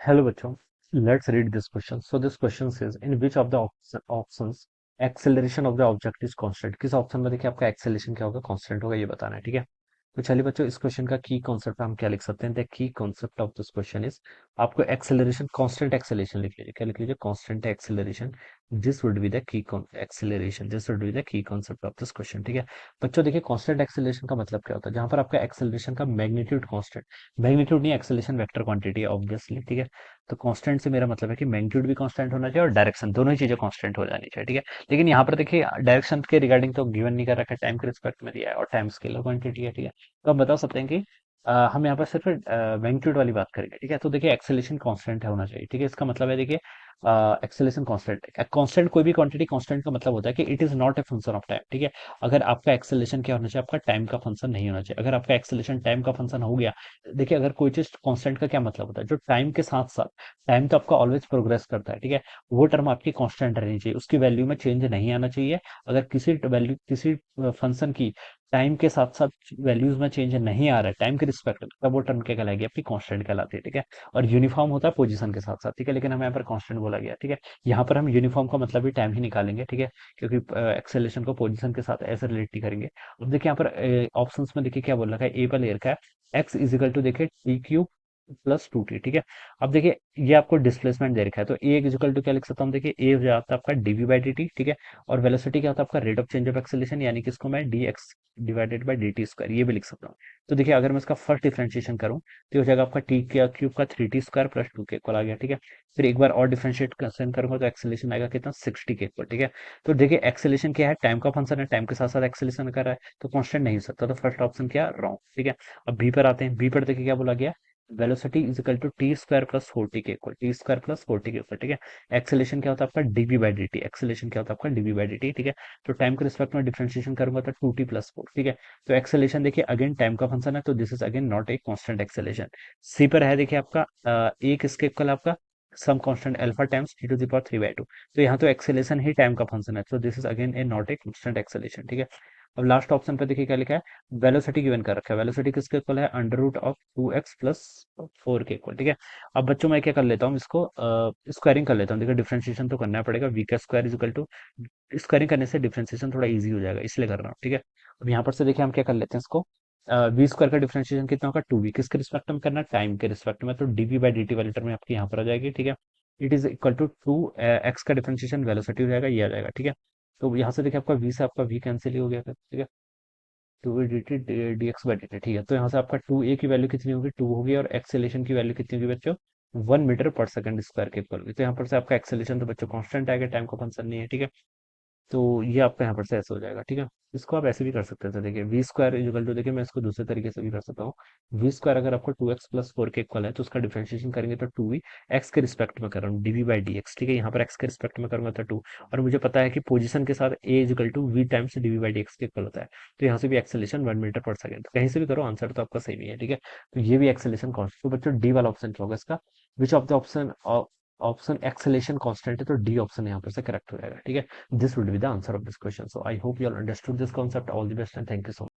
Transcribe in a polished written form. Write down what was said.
Hello बच्चों, let's read this question. So this question says in which of the options acceleration of the object is constant? किस option में देखिए आपका acceleration क्या होगा, constant होगा, ये बताना है, ठीक है। तो चलिए बच्चों, इस क्वेश्चन का की कॉन्सेप्ट हम क्या लिख सकते हैं? The key concept of this question is, आपको एक्सेलरेशन, कांस्टेंट एक्सेलरेशन लिख लीजिए। क्या लिख लीजिए? Constant acceleration. This would be the key acceleration, this would be the key concept of this question, ठीक है। बच्चों देखिए, कांस्टेंट एक्सेलरेशन का मतलब क्या होता है? जहां पर आपका एक्सेलरेशन का मैग्नीट्यूड कांस्टेंट, मैग्नीट्यूड नहीं, एक्सेलरेशन वेक्टर क्वांटिटी है ऑब्वियसली, ठीक है। तो कांस्टेंट से मेरा मतलब है कि मैग्नीट्यूड भी कांस्टेंट होना चाहिए और डायरेक्शन, दोनों ही चीजें कांस्टेंट हो जानी चाहिए, ठीक है। लेकिन यहाँ पर देखिए, डायरेक्शन के रिगार्डिंग तो गिवन नहीं कर रखा है, टाइम के रिस्पेक्ट में दिया है और टाइम स्केलर क्वांटिटी है, ठीक है। तो आप बता सकते हैं कि हम यहाँ पर सिर्फ मैग्नीट्यूड वाली बात करेंगे, ठीक है। तो देखिए, एक्सेलेरेशन कांस्टेंट होना चाहिए, ठीक है। इसका मतलब है देखिए, एक्सेलेरेशन कांस्टेंट, कांस्टेंट कोई भी क्वांटिटी कांस्टेंट का मतलब होता है कि it is not a function of time, ठीक है। अगर आपका एक्सेलेरेशन क्या होना चाहिए? आपका टाइम का फंक्शन नहीं होना चाहिए। अगर आपका एक्सेलेरेशन टाइम का फंक्शन हो गया, देखिए अगर कोई चीज कांस्टेंट का क्या मतलब होता है? जो टाइम के साथ साथ, टाइम तो आपका ऑलवेज प्रोग्रेस करता है, ठीक है। वो टर्म आपकी कांस्टेंट रहनी चाहिए, उसकी वैल्यू में चेंज नहीं आना चाहिए। अगर किसी वैल्यू, किसी फंक्शन की टाइम के साथ साथ वैल्यूज में चेंज नहीं आ रहा है, टाइम के रिस्पेक्ट में, तब वो टर्म क्या कहलाएगी? आपकी कांस्टेंट कहलाती है, ठीक है। और यूनिफॉर्म होता है पोजीशन के साथ साथ, ठीक है। लेकिन हमें यहाँ पर कांस्टेंट बोला गया, ठीक है। यहाँ पर हम यूनिफॉर्म का मतलब भी टाइम ही निकालेंगे, ठीक है, क्योंकि एक्सेलेरेशन को पोजीशन के साथ ऐसे रिलेट नहीं करेंगे। अब देखिए यहाँ पर ऑप्शंस में देखिए क्या बोल रखा है, ए पर ले रखा है एक्स इजिकल टू देखिए T cube plus two T, ठीक है। अब देखिए, ये आपको डिस्प्लेसमेंट दे रखा है, तो ए इक्वल टू क्या लिख सकता हूँ? देखिए, ए हो जाता है आपका डीवी बाई डी टी, ठीक है। और वेलोसिटी क्या होता है? आपका rate of change of acceleration, यानी कि इसको मैं D x divided by D T square ये भी लिख सकता हूँ। तो देखिए, अगर मैं इसका फर्स्ट डिफरेंशिएशन करूँ तो ये हो जाएगा आपका टी के क्यूब का three T square plus two के इक्वल आ गया, ठीक है। फिर एक बार और डिफरेंशिएट करूंगा तो एक्सेलेरेशन आएगा कितना? 60 के इक्वल, ठीक है। तो देखिए, एक्सेलेरेशन क्या है? टाइम का फंक्शन है, टाइम के साथ साथ एक्सेलेरेशन कर रहा है, तो कांस्टेंट नहीं हो सकता। तो फर्स्ट ऑप्शन क्या? रॉन्ग, ठीक है। अब बी पर आते हैं। बी पर देखिए क्या बोला गया, velocity is equal to T square plus forty के equal, T square plus forty के इक्वल, ठीक है। एक्सेलेरेशन क्या होता है आपका? DV by D T, acceleration क्या होता है आपका? डीवी बाई डी टी, ठीक है। तो टाइम के रिस्पेक्ट में डिफरेंशिएशन करूंगा तो टू टी प्लस फोर, ठीक है। तो एक्सेलेरेशन देखिए अगेन टाइम का फंक्शन है, तो this is again not a constant acceleration. C पर है देखिए आपका एक किसके इक्वल आपका? Some constant alpha times T to the power three by two. तो यहाँ तो एक्सेलेरेशन ही टाइम का फंक्शन है, तो this is again a not a constant acceleration, ठीक है। अब लास्ट ऑप्शन पे देखिए क्या लिखा है, वेलोसिटी गिवन कर रखा है। वेलोसिटी किसके इक्वल है? Under root of two X plus four के इक्वल, ठीक है। अब बच्चों मैं क्या कर लेता हूँ, इसको स्क्वायरिंग कर लेता हूँ। देखिए, डिफरेंशिएशन तो करना पड़ेगा, वी का square is equal to, squaring करने से डिफरेंशिएशन थोड़ा इजी हो जाएगा, इसलिए कर रहा हूँ, ठीक है। अब यहाँ पर से देखिए हम क्या कर लेते हैं इसको, वी स्क्वायर का डिफरेंशिएशन कितना होगा? टू वी, किसके रिस्पेक्ट में करना? टाइम के रिस्पेक्ट में, तो डीवी बाई डी टी वाली टर्म आपकी यहाँ पर आ जाएगी, ठीक है। It is equal to two X का डिफरेंशिएशन वेलोसिटी हो जाएगा, ये आ जाएगा, ठीक है। तो यहाँ से देखिए आपका वी से आपका वी कैंसिल ही हो गया फिर, ठीक है। Two V D T D X by D T, ठीक है। तो यहाँ से आपका टू ए की वैल्यू कितनी होगी? टू होगी, और एक्सेलेरेशन की वैल्यू कितनी होगी बच्चों? One metre per second square के इक्वल होगी। तो यहाँ पर से आपका एक्सेलेरेशन तो बच्चों कांस्टेंट आएगा, टाइम का फंक्शन नहीं है, ठीक है। तो ये आपका यहाँ पर से ऐसे हो जाएगा, ठीक है। इसको आप ऐसे भी कर सकते थे, देखिए वी स्क्वायर इक्वल टू, देखिए मैं इसको दूसरे तरीके से भी कर सकता हूँ। वी स्क्वायर अगर आपको टू एक्स प्लस फोर के इक्वल है, तो उसका डिफरेंशिएशन करेंगे तो टू वी एक्स के रिस्पेक्ट में कर रहा हूँ, डीवी बाई डी एक्स, ठीक है। यहाँ पर एक्स के रिस्पेक्ट में करूंगा तो टू, और मुझे पता है कि पोजीशन के साथ A equal to V times DV by D X के इक्वल होता है। तो यहाँ से भी acceleration one metre per second, कहीं से भी करो, आंसर तो आपका सही ही है, ठीक है। तो ये भी एक्सेलेरेशन कॉन्स्टेंट, तो बच्चों डी वाला ऑप्शन क्या होगा इसका? Which of the option, option acceleration constant है, तो डी ऑप्शन यहाँ पर से करेक्ट हो जाएगा, ठीक है। This would be the answer of this question. So I hope you all understood this concept. All the best and thank you so much.